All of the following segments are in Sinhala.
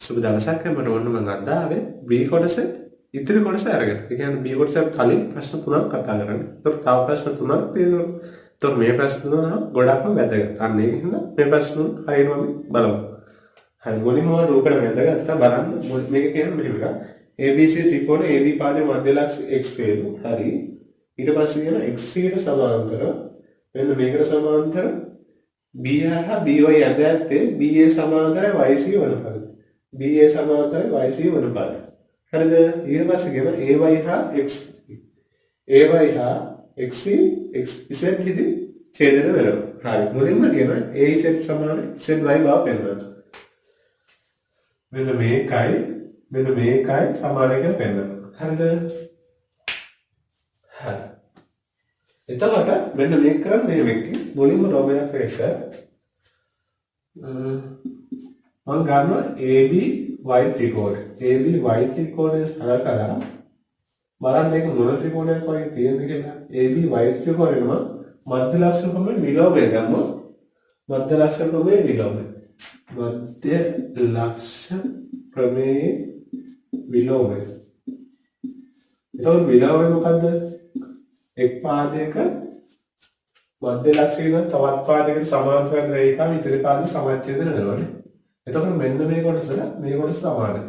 සුබ දවසක් මට ඔන්න මම අද ආවේ B කොටස ඉතිරි කොටස අරගෙන. ඒ කියන්නේ B කොටසට කලින් ප්‍රශ්න තුනක් කතා කරන්නේ. ඒතකොට තව ප්‍රශ්න තුනක් තියෙනවා. ඒතකොට මේ ප්‍රශ්න තුන ගොඩක්ම වැදගත්. අන්න ඒකින්ද මේ ප්‍රශ්න හරියටම අපි බලමු. හරි මුලින්ම රූපණ වැදගත් බලන්න. මේක කියන්නේ මෙහෙම එකක්. ABC ත්‍රිකෝණ AB පාදයේ මධ්‍යලක්ෂ x වේලු. හරි. ඊට පස්සේ කියන x ට සමාන්තර මෙන්න මේකට සමාන්තර B හා BY ඇද ඇත්තේ BA සමාන්තරයි YC වන පරිදි. BA සමාන්තරයි YC වන පරිදි. හරිද? ඊට පස්සේ කියන AY හා X AY හා XC XZ හිදී ඡේදන වෙනවා. හරි. මුලින්ම කියන AZ සමාන ZY බව පෙන්වනවා. මෙන්න මේකයි සමාන කියලා පෙන්වනවා. හරිද? හරි. එතකොට මෙන්න මේක කරන්නේ මේකේ මුලින්ම රෝමයක් එක මම ගන්න ABY ත්‍රිකෝණය. ABY ත්‍රිකෝණය සලකලා බලන්න මේක මොන ත්‍රිකෝණයක් වගේ තියෙන්නේ කියලා. ABY ත්‍රිකෝණයම මධ්‍ය ලක්ෂ ක්‍රමයේ විලෝමය ගමු. මධ්‍ය ලක්ෂ ක්‍රමයේ විලෝමය. මධ්‍ය ලක්ෂ ක්‍රමයේ විලෝමය. එතකොට විලෝමය මොකද්ද? එක් පාදයක මධ්‍ය ලක්ෂයක තවත් පාදයකට සමාන්තර රේඛාව ඉදිරි පාද සමච්ඡේදන කරනවානේ. එතකොට මෙන්න මේ කොටස සමානයි.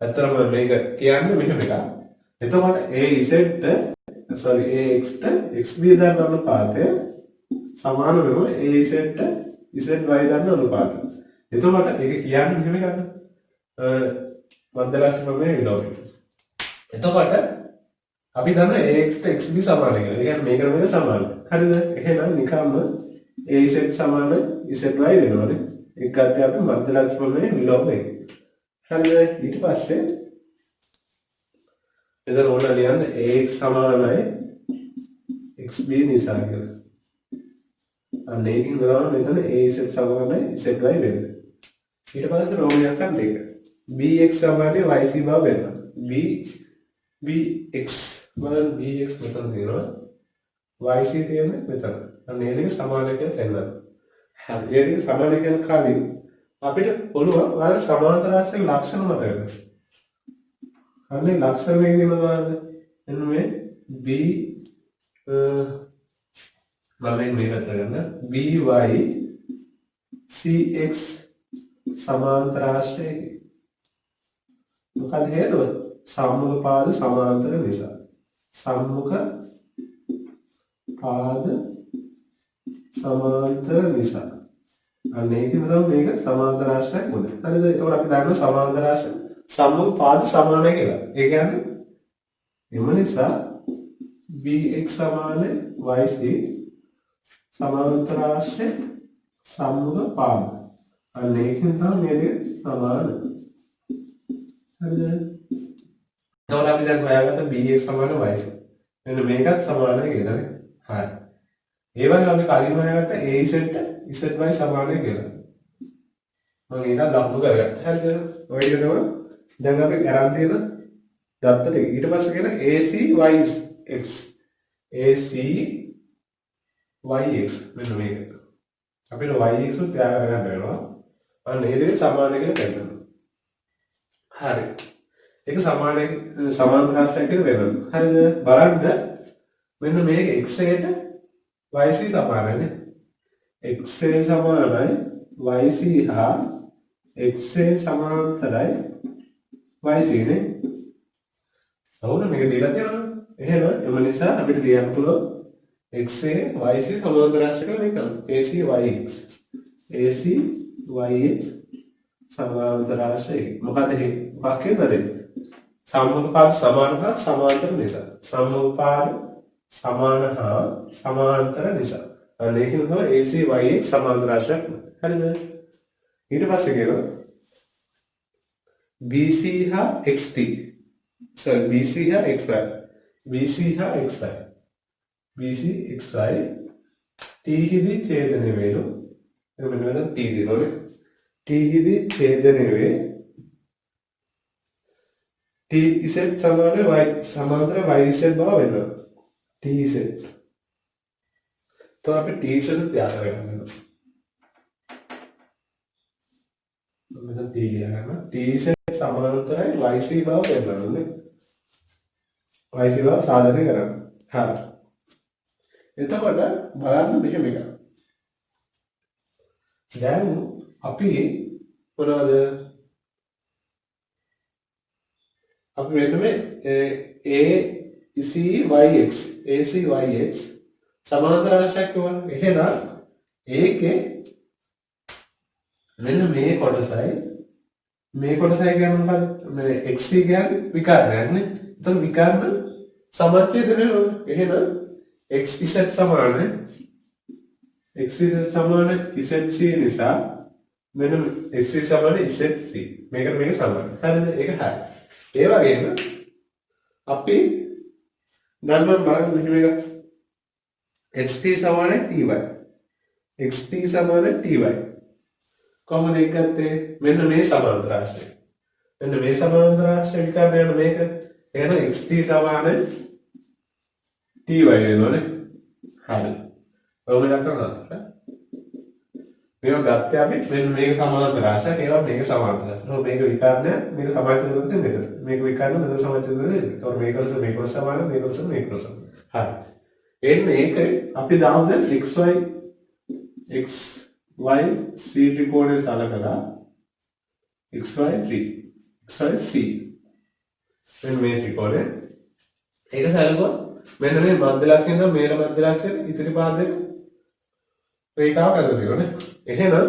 ඇත්තටම මේක කියන්නේ මෙහෙම එකක්. එතකොට AX ට XB දාන අනුපාතය සමාන වෙනවා AZ ට ZY දාන අනුපාතය. එතකොට ඒක කියන්නේ මෙහෙම එකක්. මධ්‍ය ලක්ෂ ක්‍රමයේ විලෝමය. එතකොට අපි දන්න AX ට XB සමාන කියලා. ඒ කියන්නේ මේකට මේක සමානයි. හරිද? එහෙනම් නිකම්ම AZ සමාන ZY වෙනවනේ. ඒක ගත්තේ අපි මධ්‍ය ලක්ෂ ක්‍රමයේ විලෝමය. හරිද? ඊට පස්සේ එතන ඕන ලියන්න AX සමානයි XB නිසා කියලා. අන්න ඒකින් ගාන මෙතන AZ සමානයි ZY වෙනවා. ඊට පස්සේ රෝමයක් අත් දෙක. BX සමානයි YC බව වෙනවා. BX බලන්න BX මෙතන තියෙනවා. YC තියෙන්නේ මෙතන. අන්න මේ දෙක සමාන කියලා පෙන්නනවා. හරි. මේ දෙක සමාන කියන කලින් අපිට පුළුවන් ඔයාලා සමාන්තර රාශියේ ලක්ෂණ මතක ගන්න. අන්නේ ලක්ෂණ වේගය බලන්න. එන්න මේ B මම මේකට ගන්න BY CX සමාන්තර රාශියේ මොකද හේතුව? සම්මුඛ පාද සමාන්තර නිසා. සම්මුඛ පාද සමාන්තර නිසා. අන්න ඒකෙන් තමයි මේක සමාන්තර රාශියක් මොකද? හරිද? ඒතකොට අපි දන්නවා සමාන්තර රාශිය සම්මුඛ පාද සමානයි කියලා. ඒ කියන්නේ එම නිසා BX සමාන YC සමාන්තර රාශිය සම්මුඛ පාද. අන්න ඒකෙන් තමයි මේ දෙක සමාන. හරිද? එතකොට අපි දැන් හොයාගත්ත BX සමාන YC. මෙන්න මේකත් සමානයි කියලා නේ. හරි. ඒ වගේ අපි කලින් හොයාගත්ත AZ ට ZY සමානයි කියලා. මම ඒක ලකුණු කරගත්තා. හරිද? ඔය ටික තමයි දැන් අපි අරන් තියෙන දත්ත ටික. ඊට පස්සේ කියන ACYX ACYX මෙන්න මේක. අපිට YX උත් ත්‍යාග කරගන්න වෙනවා. අන්න ඒ දෙක සමාන කියලා කියනවා. හරි. ඒක සමාන්තර රාශියක් කියලා වෙනවා. හරිද? බලන්න මෙන්න මේක x ට yc සමානනේ. x සමානයි yc හා x සමාන්තරයි yc නේ. අවුන මේක දීලා තියෙනවා. එහෙනම් එම නිසා අපිට ලියන්න පුළුවන් x yc සමාන්තර රාශිය කියලා මේක ACYX ACYX සමාන්තර රාශිය. මොකද මොකක් කියලාද? සම්මුඛ පාද සමාන හා සමාන්තර නිසා. සම්මුඛ පාද සමාන හා සමාන්තර නිසා. අන්න ඒකෙන් තමයි ACYX සමාන්තර රාශියක්. හරිද? ඊට පස්සේ කියනවා BC හා XT. BC හා XY. BC හා XY. BC XY T හිදී ඡේදනය වේලු. එතන මෙන්න T දිනවනේ. T හිදී ඡේදනය වේ. TZ සමාන y සමාන්තර YZ බව වෙනවා. TZ. तो අපි TZ ත්‍යාග කරගන්නවා. මෙතන T ලියා ගන්න. TZ සමාන්තරයි YC බව පෙන්නන්නේ. YC බව සාධනය කරන්න. හරි. එතකොට බලන්න මෙහෙම එකක්. දැන් අපි මොනවද? අපි මෙන්න මේ ACYX සමාන්තර රාශියක් කියවනේ. එහෙනම් ඒකේ මෙන්න මේ කොටසයි කියන්නේ මොකක්ද? මේ XC කියන්නේ විකර්ණයක් නේ. එතන විකර්ණ සමච්ඡේදනය වෙනවා. එහෙනම් XZ සමාන ZC නිසා මෙන්න XC සමාන ZC. මේකට මේක සමාන. හරිද? ඒක හරි. ඒ වගේම අපි දැන් මම බලන්න මෙහෙම එකක්. XT සමාන TY. XT සමාන TY. කොහොමද ඒක ගත්තේ? මෙන්න මේ සමාන්තර රාශිය. මෙන්න මේ සමාන්තර රාශිය විකර්ණය යන මේක. එහෙනම් XT සමාන TY වෙනවනේ. හරි. ඔයගොල්ලෝ දක්වනවා. මේක ගත්තේ අපි මෙන්න මේක සමාන්තර රාශියක්. ඒවා මේක සමාන්තර රාශිය. මේක විකර්ණය මේක සමාන්තර දෙන්නේ මෙතන. මේක විකර්ණ මෙතන සමාන්තර දෙන්නේ. ඒතකොට මේක සමාන මේක සමාන. හරි. එන්නේ ඒක අපි දාමු දැන් XY C ත්‍රිකෝණය සලකලා XYC මෙන්න මේ ත්‍රිකෝණය ඒක සලකුවා මෙන්න මේ මධ්‍ය ලක්ෂණය ඉඳන් මේල මධ්‍ය ලක්ෂණය ඉතිරි පාද දෙක රේඛාව කරලා තියෙනවානේ. එහෙනම්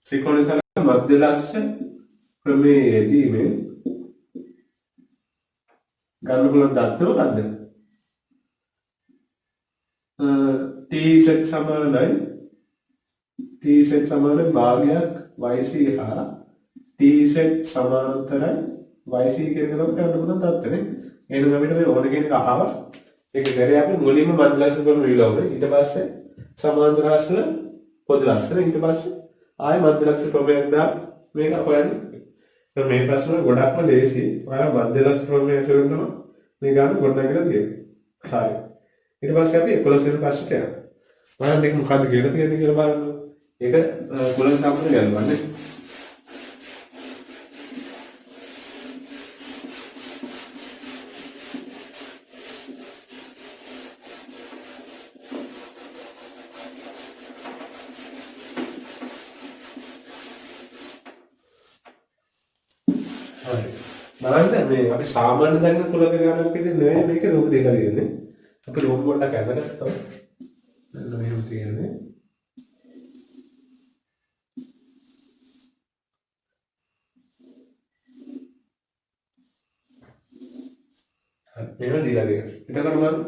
ත්‍රිකෝණය සලකලා මධ්‍ය ලක්ෂණ ප්‍රමේයයේදී මේ ගන්න පුළුවන් දත්ත මොකද්ද? TZ සමාන භාගයක් YC හා TZ සමාන්තරයි YC කියන එක තමයි ගන්න පුළුවන් තත්ත්වනේ. එහෙනම් අපිට මේ ඕන කියන එක අහව ඒක කරේ අපි මුලින්ම මධ්‍ය ලක්ෂණ කරන විලවුනේ. ඊට පස්සේ සමාන්තර රාශිවල පොදු ලක්ෂණ. ඊට පස්සේ ආයෙ මධ්‍ය ලක්ෂණ ප්‍රමේයක් දා මේක හොයන්න. මේ ප්‍රශ්න ගොඩක්ම ලේසි. ඔයාලා මධ්‍ය ලක්ෂණ ප්‍රමේය ඇසුරෙන් තමයි මේ ගන්න ගොඩනගලා තියෙන්නේ. හරි. ඊට පස්සේ අපි 11 වෙනි ප්‍රශ්නට යනවා. බලන්න මේක මොකද්ද කියලා තියෙන්නේ කියලා බලන්න. ඒක කුලන සම්පූර්ණ ගන්නවන්නේ. හරි. බලන්න මේ අපි සාමාන්‍ය දන්න කුලක ගණනක් විදිහට නෙවෙයි මේක රූප දෙකක් තියෙන්නේ. අපි රූප පොඩ්ඩක් අඳගත්තා. මෙන්න මෙහෙම තියෙන්නේ. මේව දීලා දෙන්න. එතකොට මම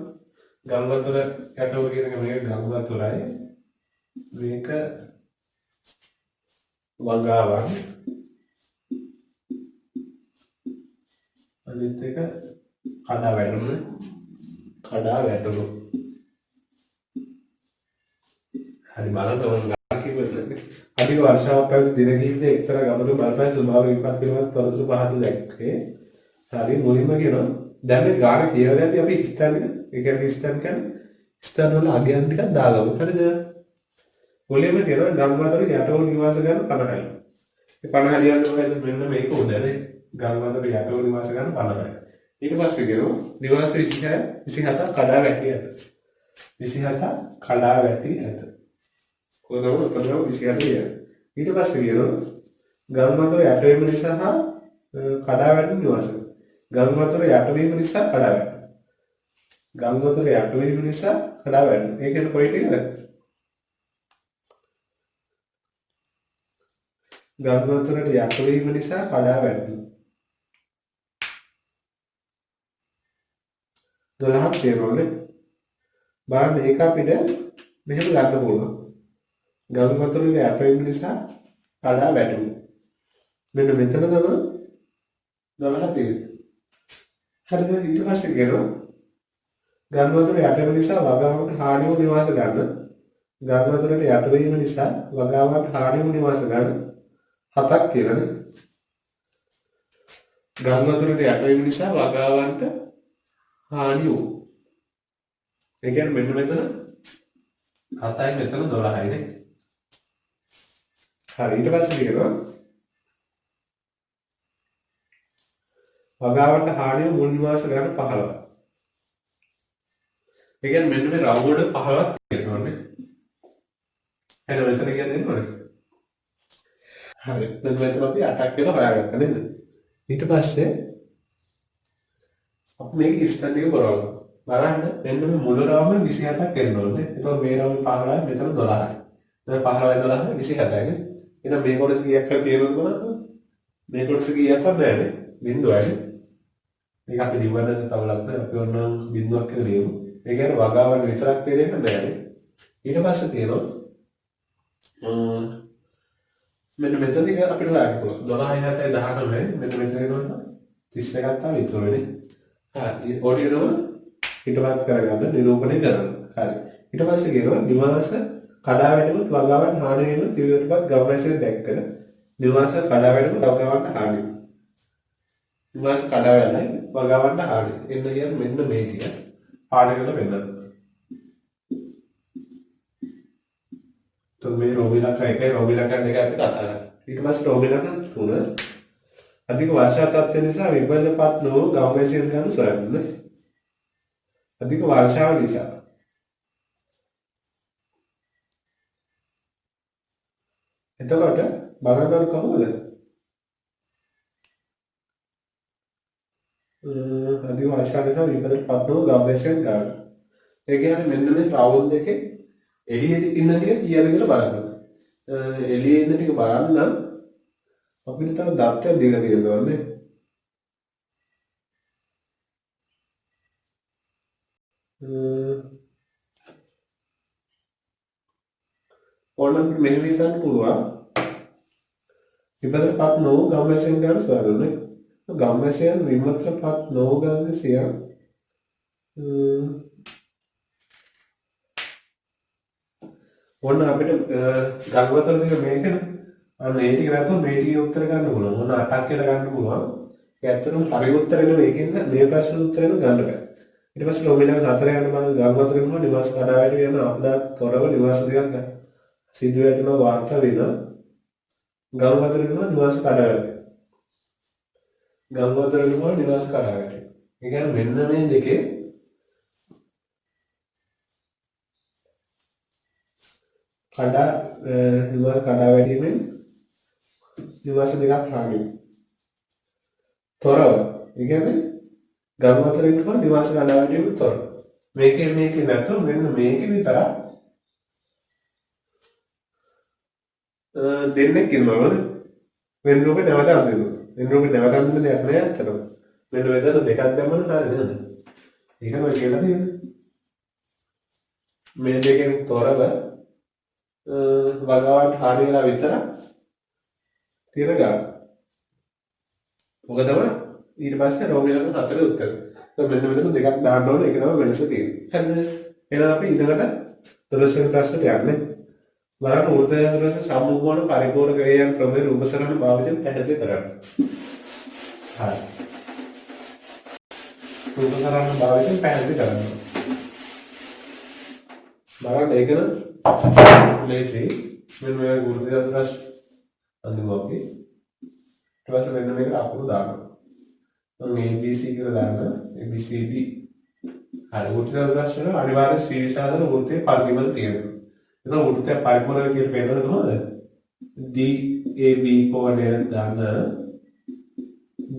ගම් වතුර යටව කියන එක මේක ගම් වතුරයි. මේක වගාවන්. අනිත් එක කඩා වැටුණු. හරි බලන්න ඕන ගාන කිව්වද? අධික වර්ෂාවක් පැවති දින කිහිපයක එක්තරා ගමනක බලපෑම් ස්වභාවික විපත් පිළිබඳ තොරතුරු පහත දැක්කේ. හරි මුලින්ම කියනවා දැන් මේ ගාන කියවලදී අපි ස්ථාන වල අගයන් ටිකක් දාගමු. හරිද? මුලින්ම කියනවා ගම් වතුර යටවල නිවාස ගන්න 50යි. ඒ 50 ලියන්නේ මොකද? මෙන්න මේක උඩනේ. ගම් වතුර යටවල නිවාස ගන්න 50යි. ඊට පස්සේ කියනවා නිවාස 27 කඩා වැටි ඇත. 27 කඩා වැටි ඇත. කොහොමද උත්තර 27 ලියන්නේ? ඊට පස්සේ කියනවා ගම් වතුර යටවීම නිසා හා කඩා වැටෙන නිවාස. ගම් වතුර යටවීම නිසා කඩා වැටෙනවා. ගම් වතුර යටවීම නිසා කඩා වැටෙනවා. ඒ කියන්නේ කොයි ටිකද? ගම් වතුරට යටවීම නිසා කඩා වැටෙනවා. 12ක් තියෙනවනේ. බලන්න ඒක අපිට මෙහෙම ගන්න පුළුවන්. ගම් වතුරේ යටවීම නිසා කඩා වැටෙනවා. මෙන්න මෙතන තමයි 12 තියෙන්නේ. හරිද? ඊට පස්සේ කියනවා ගම් වතුර යටවීම නිසා වගාවකට හානි වූ නිවාස ගන්න. ගම් වතුරට යටවීම නිසා වගාවකට හානි වූ නිවාස ගන්න 7ක් කියලානේ. ගම් වතුරට යටවීම නිසා වගාවන්ට හානි වූ. ඒ කියන්නේ මෙන්න මෙතන 7යි මෙතන 12යි නේ. හරි ඊට පස්සේ කියනවා ගම් වතුර යටවීම නිසා කඩා වැටෙනවා. ගම් වතුර යටවීම නිසා වගාවන්ට හානි වූ නිවාස ගන්න 7ක් කියලානේ. ගම් වතුරට යටවීම නිසා වගාවන්ට හානි වූ නිවාස ගන්න 7යි මෙතන 12යි නේ. හරි ඊට පස්සේ කියනවා වගාවන්ට හානිය මුල් නිවාස ගන්න 15. ඒ කියන්නේ මෙන්න මේ රවුමඩ 15ක් තියෙනවානේ. එහෙනම් මෙතන කියන්නේ මොනවද? හරි. දැන් මෙතන අපි 8ක් කියලා හොයාගත්තා නේද? ඊට පස්සේ අපි මේක ඉස්තන් එක කරවනවා. බලන්න මෙන්න මේ මුළු රවුම 27ක් එන්න ඕනේ. එතකොට මේ රවුම 15යි මෙතන 12යි. දැන් 15යි 12යි 27යි නේ. එහෙනම් මේ කොටස කීයක් හරි තියෙනවද බලන්න. මේ කොටස කීයක්වත් නැහැ නේ. බිඳුවයි. මේක අපි දිවන්න තව ලක්ද අපි ඕනනම් බිඳුවක් කියලා ලියමු. ඒ කියන්නේ වගාවන් විතරක් තියෙන්නේ නැහැ නේ. ඊට පස්සේ තියෙනවා මෙන්න මෙතනදී අපිට හොයාගන්න පුළුවන් 12 7 19 මෙන්න මෙතන එනවා 31ක් තව ඉතුරු වෙන්නේ. හරි. ඕඩිය නම පිටපත් කරගන්න නිරූපණය කරන්න. හරි. ඊට පස්සේ කියනවා නිවාස කඩා වැටෙමුත් වගාවන් හානි වෙනුත් ත්‍රිවිධපත් ගම්මැසියෙන් දැක්කන නිවාස කඩා වැටෙමුත් වගාවන්ට හානි. නිවාස කඩා වැටෙනයි වගාවන්ට හානි. එන්න කියන්නේ මෙන්න මේ ටික පාඩකල වෙන්නන්න. तो මේ රෝමිලක එකයි රෝමිලක දෙක අපි කතා කරා. ඊට පස්සේ රෝමිලක 3 අධික වර්ෂා තත්ත්ව නිසා විභජනපත් නොවු ගම්මැසියන් ගන්න සොයන්න. අධික වර්ෂාව නිසා එතකොට බලන්න කොහොමද? අධික වර්ෂාව නිසා විභජනපත් නොවු ගම්මැසියන් ගන්න. ඒ කියන්නේ මෙන්න මේ රවුම් දෙකේ එළියේ ඉන්න ටික කීයද කියලා බලන්න. එළියේ ඉන්න ටික බලන්න අපිට තව දත්තයක් දීලා තියෙනවා නේ. ඕනනම් මෙහෙම හිතන්න පුළුවන්. විපදපත් නොවු ගම්මැසියන් ගන්න සොයන්නේ. ගම්මැසියන් විමත්‍රපත් නොවු ගම්මැසියන් ඔන්න අපිට ගල්වතර දෙක මේකනේ. අන්න ඒ ටික නැතුව මේ ටික උත්තර ගන්න පුළුවන්. ඔන්න 8ක් කියලා ගන්න පුළුවන්. ඒ ඇත්තටම හරි උත්තර නෙවෙයි. ඒකෙන්ද මේ ප්‍රශ්න උත්තරේම ගන්න බෑ. ඊට පස්සේ ලෝමිලක 4 යන මම ගල්වතර ගිහුවා නිවාස කඩාවැටි වෙන අපදා තොරව නිවාස දෙකක් සිදු වෙනවා වාර්තා වෙන. ගල්වතර ගිහුවා නිවාස කඩාවැටි. ගල්වතර ගිහුවා නිවාස කඩාවැටි. ඒ කියන්නේ මෙන්න මේ දෙකේ නිවාස කඩා වැටීමෙන් නිවාස දෙකක් හානි. තොරව. ඒ කියන්නේ ගම් අතර ඉන්නකොට නිවාස කඩා වැටීමෙන් තොරව. මේකේ නැතුව මෙන්න මේකේ විතර දෙන්නෙක් ඉන්නවනේ. වෙන රූපේ නැවත අඳිනවා. වෙන රූපේ නැවත අඳින්න දෙයක් නෑ අතටම. මෙන්න වෙදන දෙකක් දැම්මම හරිය නේද? ඒකම කියලා තියෙන්නේ. මේ දෙකෙන් තොරව වගාවන්ට හානි වෙලා විතර තියෙන ගාන. ඔක තමයි ඊට පස්සේ රෝමිලක 4 උත්තර. මෙන්න මෙතන දෙකක් දාන්න ඕනේ. ඒක තමයි වෙනස තියෙන්නේ. හරිද? එහෙනම් අපි ඊළඟට 12 වෙනි ප්‍රශ්නට යන්නේ. බලන්න උත්තර සම්මුඛවන පරිපූර්ණ ක්‍රියාවන් ක්‍රමයේ රූපසරණ භාවිතයෙන් පැහැදිලි කරන්න. හරි. රූපසරණ භාවිතයෙන් පැහැදිලි කරන්න. බලන්න ඒක නම් ලේසි. මෙන්න මේ ගුරුදේව ප්‍රශ්න අඳිමු අපි. ඊට පස්සේ මෙන්න මේක අකුරු දානවා. මම ABC කියලා දාන්න. ABCD. හරි. ගුරුදේව ප්‍රශ්න වල අනිවාර්ය ශ්‍රී විශාරද වෘත්තයේ පරිදිමල තියෙනවා. එතකොට වෘත්තය පරිපූර්ණ කියලා පෙන්නන කොහොමද? DAB කෝණය දාන්න.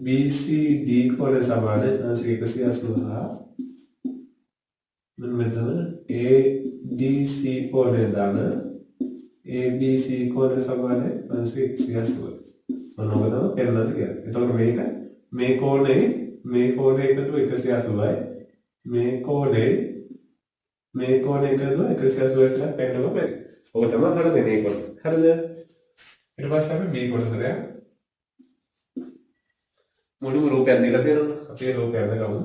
BCD කෝණය සමාන 180. මෙතන ADC කෝණය දාන ABC කෝණය සමාන 180. මොනවද පෙන්නන්න කියන්නේ. එතකොට මේ කෝණය එකතු 180යි. මේ කෝණය එකතු 180 කියලා පෙන්නනවා බැරි. ඔක තමයි හර දෙන්නේ කොටස. හරිද? ඊට පස්සේ අපි B කොටසට යමු. මුළු රූපයක් දීලා තියෙනවා. අපි රූපය අඳගමු.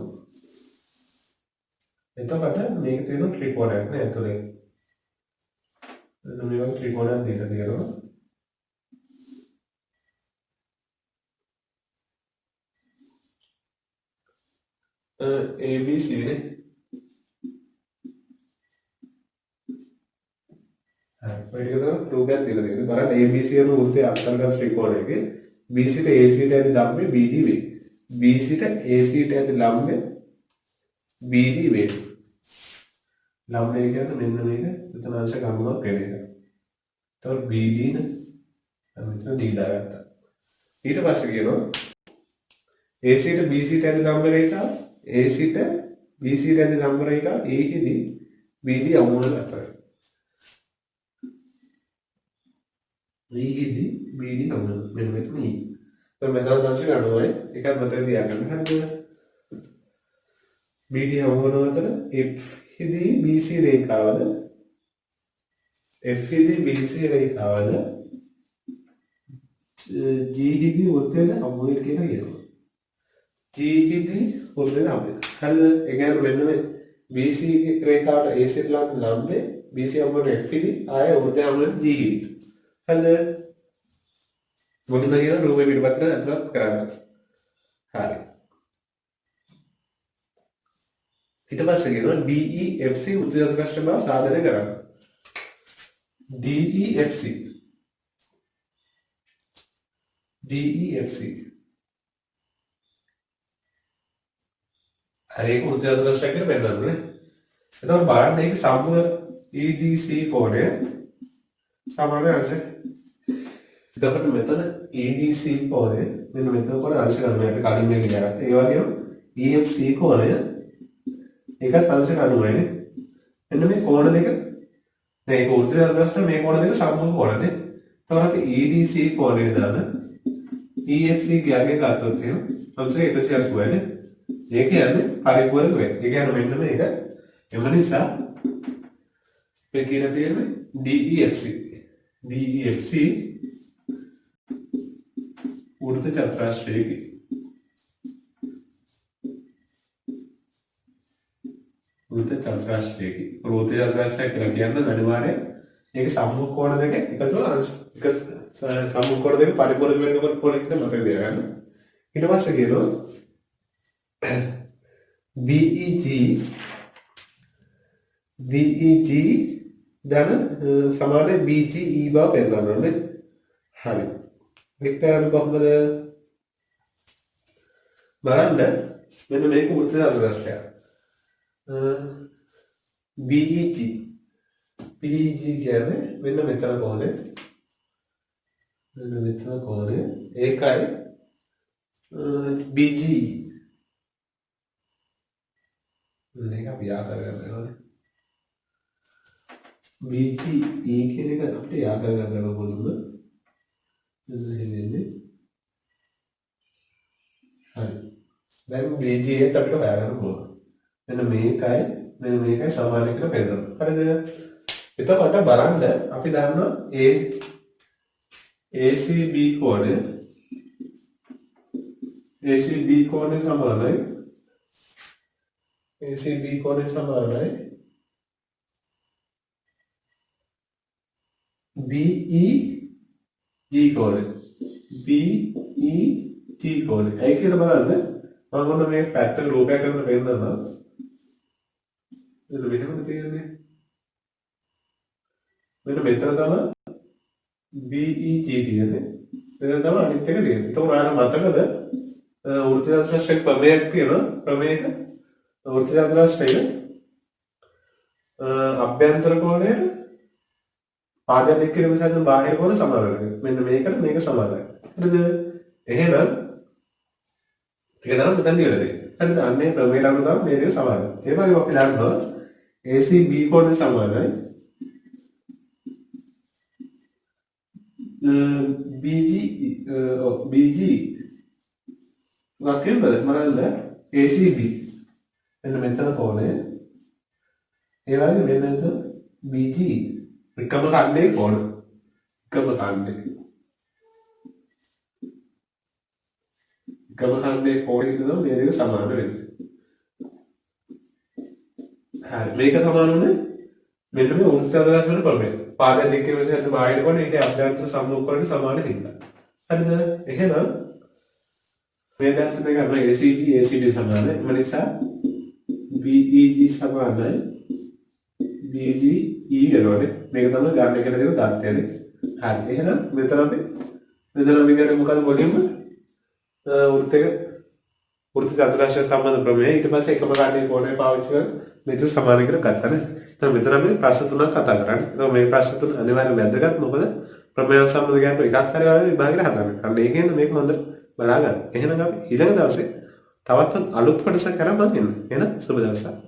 එතකොට මේක තියෙන ත්‍රිකෝණයක් නේ ඇතුලේ. එතන මේක ත්‍රිකෝණයක් දීලා තියෙනවා. ABC නේ. හරි. ඒක තමයි රූපයක් දීලා තියෙන්නේ. බලන්න ABC යන වෘත්තයේ අන්තර්ගත ත්‍රිකෝණයක BC ට AC ට ඇති ධම්මේ BD වේ. BCට ACට ඇති ලම්බය BD වේ. ලම්බය කියන්නේ මෙන්න මේක මෙතන අංශ ගණනක් වෙන එක. එතකොට BD නේ මෙතන D දාගත්තා. ඊට පස්සේ කියනවා ACට BCට ඇති ලම්බ රේඛාව ACට BCට ඇති ලම්බ රේඛාව ඒකෙදී BD අමුණ ගත්තා. ඒකෙදී BD අමුණ මෙන්න මෙතන E. तो मैं दांत आंसर काटो भाई एक आध बता दिया करना है तो BD हम बोलो मतलब F Hindi BC रेखावल F Hindi BC रेखावल G Hindi होते हैं हम बोले क्या है G हिदी होते हैं हम हर एक यार मैंने में BC रेखावल AC लांग लंबे BC हम बोले F हिदी आए होते हैं हम बोले G हिदी हर මොකද කියන රූපේ පිටපතට ඇතුළත් කරගන්න. හරි. ඊට පස්සේ කියනවා DEFC උද්දේශ ප්‍රශ්න බව සාධනය කරන්න. DEFC හරි ඒක උද්දේශ ප්‍රශ්න කියලා බෙදන්න ඕනේ. එතකොට බලන්න මේක සම්මුඛ EDC කෝණය සමාන අංශ එතකොට මෙතන EDC කෝණය මෙන්න මෙතන කොන අංශ ගන්න අපි කලින් මේක ගත්තා. ඒ වගේම EFC කෝණය ඒකත් අංශ ගන්නවනේ. මෙන්න මේ කෝණ දෙක දැන් ඒක උද්දේශ ප්‍රශ්න මේ කෝණ දෙක සම්මුඛ කෝණනේ. එතකොට අපි EDC කෝණය දාන EFC ගියාගේ ගත්තොත් එහෙනම් අංශය 180යි නේ. ඒ කියන්නේ පරිපූර්ණ වේ. ඒ කියන්නේ මෙන්න මේක එම නිසා මේ කියලා තියෙන්නේ DEFC ऊर्ध चतुराश्रयी ऊर्ध चतुराश्रयी කියලා කියන්නේ අනිවාර්ය ඒක සම්මුඛ කෝණ දෙක එකතු අංශ එක සම්මුඛ කෝණ දෙක පරිපූර්ණ වෙනකොට කොහොමද මතක තියාගන්න. ඊට පස්සේ කියනවා BEG ධන සමාන BGE බව පෙන්නන්න ඕනේ. හරි. වික්ටර් කොහොමද බලන්න මෙන්න මේක උත්තර අදහසක්. BEG කියන්නේ මෙන්න මෙතන කොහොනේ ඒකයි BGE මේක අපි යා කරගන්න ඕනේ. BGE කියන එක අපිට යා කරගන්න ඕනේ. හරි. දැන් BGA අපිට හොයාගන්න ඕන. මෙන්න මේකයි සමාන කියලා පෙන්නනවා. හරිද? එතකොට බලන්න අපි දන්නවා ACB කෝණය සමානයි BEG කෝණය. BEG කෝණය. ඒ කියලා බලන්න මම ඔන්න මේ පැත්තට රූපයක් කරලා පෙන්නනවා. මෙන්න මෙහෙම තියෙන්නේ. මෙන්න මෙතන තමයි BEG තියෙන්නේ. මෙතන තමයි අනිත් එක තියෙන්නේ. ඒක ඔයාලා මතකද? වෘත්තජාලශාස්ත්‍රයේ ප්‍රමේයක් තියෙනවා. ප්‍රමේයක වෘත්තජාලශාස්ත්‍රයේ අභ්‍යන්තර කෝණයට පාදයක් දෙක කිරීම සඳහා බාහිර කෝණ සමානයි. මෙන්න මේකට මේක සමානයි. හරිද? එහෙනම් ඒක තමයි මෙතන කියලා දෙන්නේ. හරිද? අන්නේ ප්‍රමේය ලඟ ගාම මේ දෙක සමානයි. ඒ වගේම අපි දන්නවා ACB කෝණය සමානයි. BG වකින් බලන්න ACB මෙන්න මෙතන කෝණය. ඒ වගේ මෙන්න BG එකම කණ්ඩේ කෝණ. එකම කණ්ඩේ කෝණය කියනවා මේ දෙක සමාන වෙන්නේ. හරි මේක සමාන වුණේ මෙන්න මේ උත්සාහදාස් වල ප්‍රමේය. පාදය දෙකේ විසඳ බාහිර කොටේ ඒකේ අභ්‍යන්තර සම්මුඛ කොටේ සමාන හින්දා. හරිද? එහෙනම් මේ දැක්ස දෙක අපේ ACB සමානයි. ඒ නිසා BEG සමානයි BGE වෙනවනේ. මේක තමයි ගන්න කියලා දෙන தත්ත්වයනේ. හරි. එහෙනම් මෙතන අපි කරේ මොකද මුලින්ම වෘත්තයක වෘත්ත චතුරාර්ය සම්බන්ධ ප්‍රමේය ඊට පස්සේ එකම කාණ්ඩයේ කෝණය පාවිච්චි කරලා මේක සමාන කියලා ගත්තා නේ. දැන් මෙතන අපි ප්‍රශ්න තුනක් කතා කරන්නේ. ඒතකොට මේ ප්‍රශ්න තුන අනිවාර්යයෙන් වැදගත්. මොකද ප්‍රමේයන් සම්බන්ධ ගැටලු එකක් හරි වගේ විභාගෙට හදන්න. අන්න ඒකෙන්ද මේක හොඳට බලා ගන්න. එහෙනම් අපි ඊළඟ දවසේ තවත් අලුත් කොටසක් කරන් මම එන්න. එහෙනම් සුබ දවසක්.